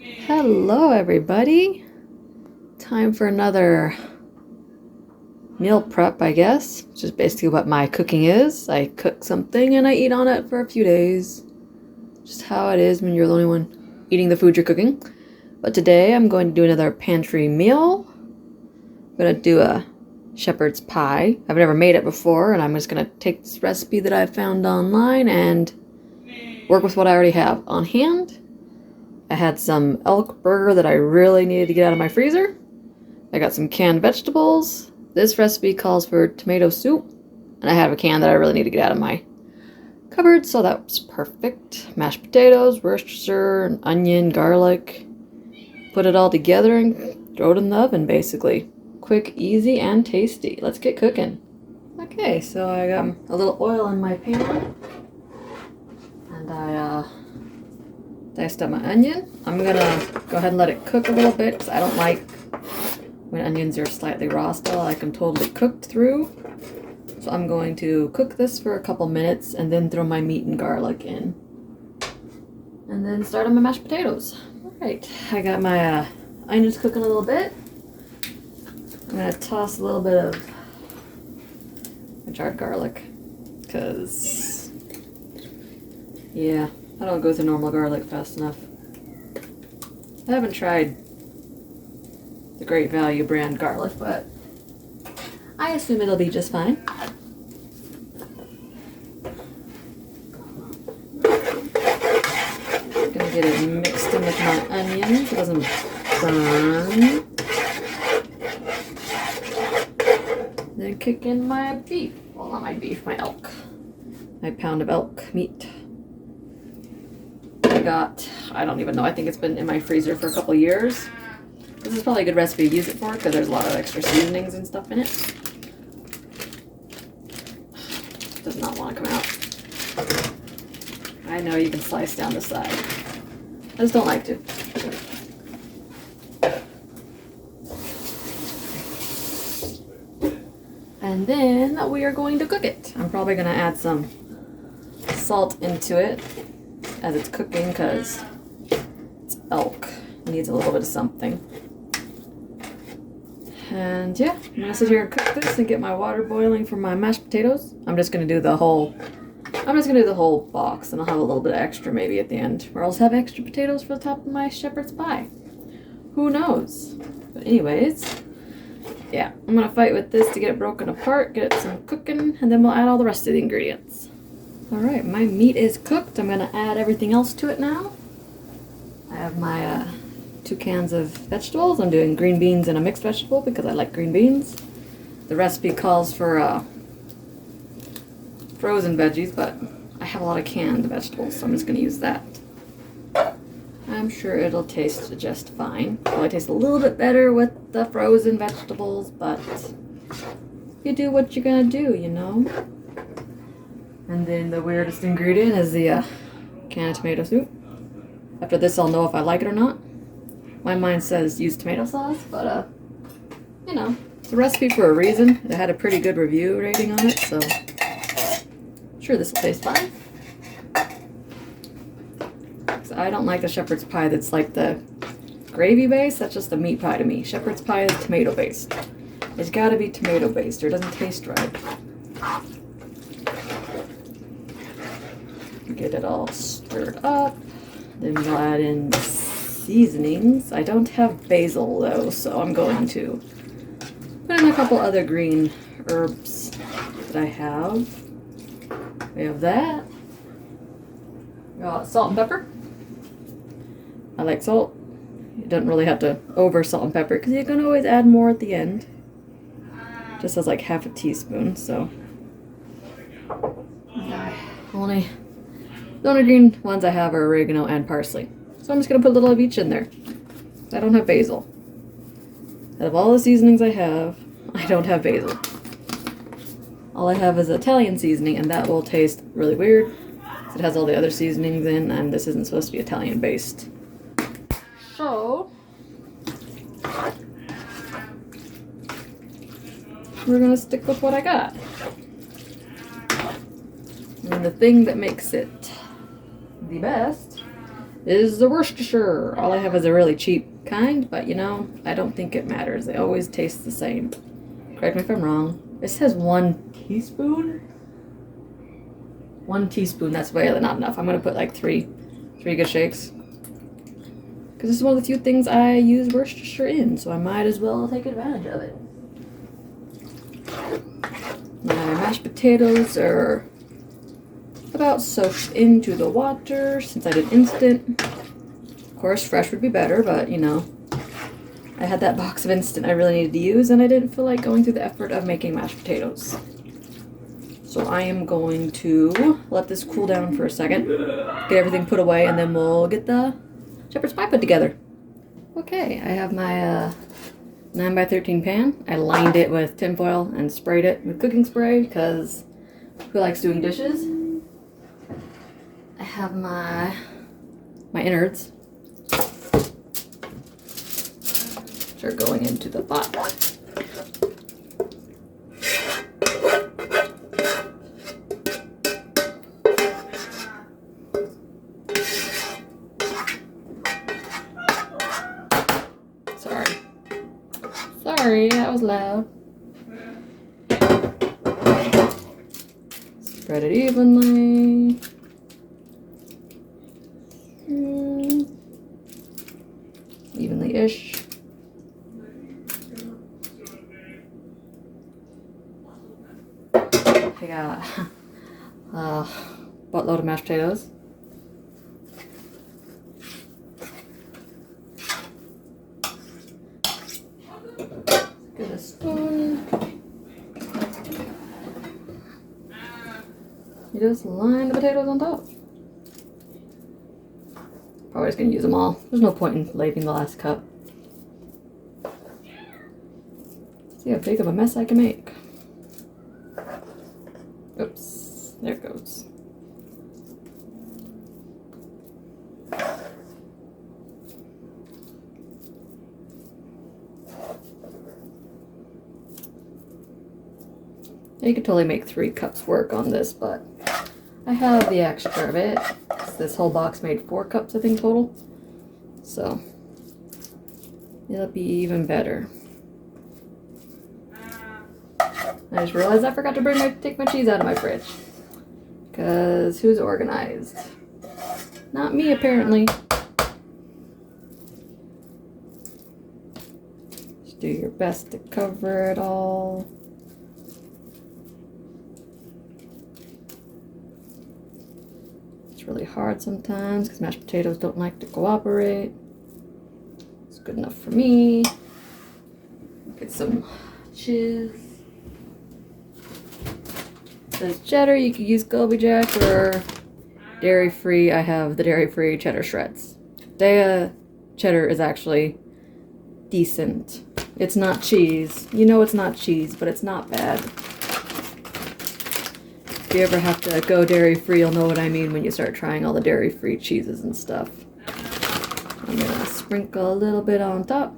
Hello, everybody. Time for another meal prep, I guess, which is basically what my cooking is. I cook something and I eat on it for a few days. Just how it is when you're the only one eating the food you're cooking. But today I'm going to do another pantry meal. I'm going to do a shepherd's pie. I've never made it before, and I'm just going to take this recipe that I found online and work with what I already have on hand. I had some elk burger that I really needed to get out of my freezer. I got some canned vegetables. This recipe calls for tomato soup, and I have a can that I really need to get out of my cupboard, so that was perfect. Mashed potatoes, Worcestershire, an onion, garlic. Put it all together and throw it in the oven, basically. Quick, easy, and tasty. Let's get cooking. Okay, so I got a little oil in my pan, and I diced up my onion. I'm gonna go ahead and let it cook a little bit because I don't like when onions are slightly raw still. I like them totally cooked through. So I'm going to cook this for a couple minutes and then throw my meat and garlic in. And then start on my mashed potatoes. Alright, I got my onions cooking a little bit. I'm gonna toss a little bit of my jarred garlic because, yeah, I don't go through normal garlic fast enough. I haven't tried the Great Value brand garlic, but I assume it'll be just fine. Gonna get it mixed in with my onions so it doesn't burn. Then kick in my beef. Well, not my beef, my elk. My pound of elk meat. I don't even know, I think it's been in my freezer for a couple years. This is probably a good recipe to use it for because there's a lot of extra seasonings and stuff in it. Does not want to come out. I know you can slice down the side. I just don't like to. And then we are going to cook it. I'm probably going to add some salt into it as it's cooking because it's elk. It needs a little bit of something. And yeah, I'm gonna sit here and cook this and get my water boiling for my mashed potatoes. I'm just gonna do the whole box, and I'll have a little bit of extra maybe at the end. Or I'll just have extra potatoes for the top of my shepherd's pie. Who knows? But anyways, yeah, I'm gonna fight with this to get it broken apart, get it some cooking, and then we'll add all the rest of the ingredients. Alright, my meat is cooked. I'm gonna add everything else to it now. I have my 2 cans of vegetables. I'm doing green beans and a mixed vegetable because I like green beans. The recipe calls for frozen veggies, but I have a lot of canned vegetables, so I'm just going to use that. I'm sure it'll taste just fine. Probably taste a little bit better with the frozen vegetables, but you do what you're going to do, you know? And then the weirdest ingredient is the can of tomato soup. After this, I'll know if I like it or not. My mind says use tomato sauce, but, you know, it's a recipe for a reason. It had a pretty good review rating on it, so I'm sure this will taste fine. So I don't like the shepherd's pie that's like the gravy base. That's just the meat pie to me. Shepherd's pie is tomato based. It's got to be tomato based or it doesn't taste right. Get it all stirred up. Then we'll add in seasonings. I don't have basil though, so I'm going to put in a couple other green herbs that I have. We have that. Got salt and pepper. I like salt. You don't really have to over salt and pepper because you can always add more at the end. Just as like half a teaspoon, so. The only green ones I have are oregano and parsley. So I'm just going to put a little of each in there. I don't have basil. Out of all the seasonings I have, I don't have basil. All I have is Italian seasoning, and that will taste really weird. It has all the other seasonings in, and this isn't supposed to be Italian based. So, we're going to stick with what I got. And the thing that makes it the best is the Worcestershire. All I have is a really cheap kind, but you know, I don't think it matters. They always taste the same. Correct me if I'm wrong. It says 1 teaspoon? 1 teaspoon, that's way not enough. I'm gonna put like three good shakes. Because this is one of the few things I use Worcestershire in, so I might as well take advantage of it. My mashed potatoes are about soaked into the water since I did instant. Of course, fresh would be better, but you know, I had that box of instant I really needed to use, and I didn't feel like going through the effort of making mashed potatoes. So I am going to let this cool down for a second, get everything put away, and then we'll get the shepherd's pie put together. Okay, I have my 9x13 pan. I lined it with tinfoil and sprayed it with cooking spray because who likes doing dishes? I have my innards, which are going into the pot. Sorry, that was loud. Spread it evenly. Evenly-ish. I got a buttload of mashed potatoes. Get a spoon. You just line the potatoes on top. Probably just gonna use them all. There's no point in leaving the last cup. See how big of a mess I can make. Oops, there it goes. You could totally make 3 cups work on this, but I have the extra of it. This whole box made 4 cups, I think, total. So it'll be even better. I just realized I forgot to take my cheese out of my fridge. Because who's organized? Not me, apparently. Just do your best to cover it all. It's really hard sometimes because mashed potatoes don't like to cooperate. It's good enough for me. Get some cheese. Says cheddar, you could use Colby Jack or dairy-free. I have the dairy-free cheddar shreds. Cheddar is actually decent. It's not cheese. You know it's not cheese, but it's not bad. If you ever have to go dairy-free, you'll know what I mean when you start trying all the dairy-free cheeses and stuff. I'm gonna sprinkle a little bit on top.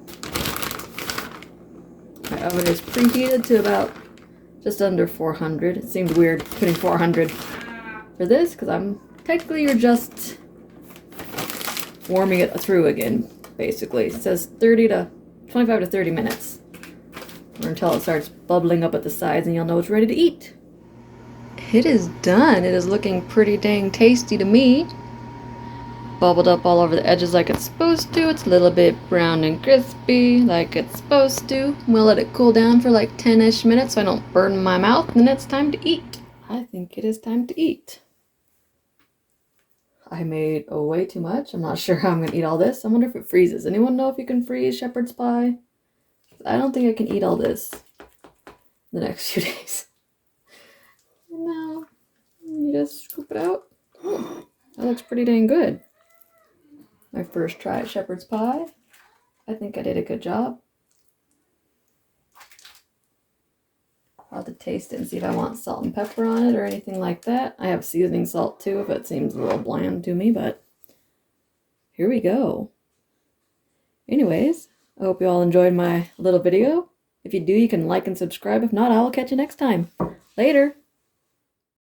My oven is preheated to about just under 400. It seemed weird putting 400 for this because technically you're just warming it through again, basically. It says 25 to 30 minutes or until it starts bubbling up at the sides and you'll know it's ready to eat. It is done. It is looking pretty dang tasty to me. Bubbled up all over the edges like it's supposed to. It's a little bit brown and crispy like it's supposed to. We'll let it cool down for like 10-ish minutes so I don't burn my mouth, and then it's time to eat. I think it is time to eat. I made way too much. I'm not sure how I'm going to eat all this. I wonder if it freezes. Anyone know if you can freeze shepherd's pie? I don't think I can eat all this the next few days. No. You just scoop it out. Oh, that looks pretty dang good. My first try at shepherd's pie. I think I did a good job. I'll have to taste it and see if I want salt and pepper on it or anything like that. I have seasoning salt too if it seems a little bland to me, but here we go. Anyways, I hope you all enjoyed my little video. If you do, you can like and subscribe. If not, I'll catch you next time. Later!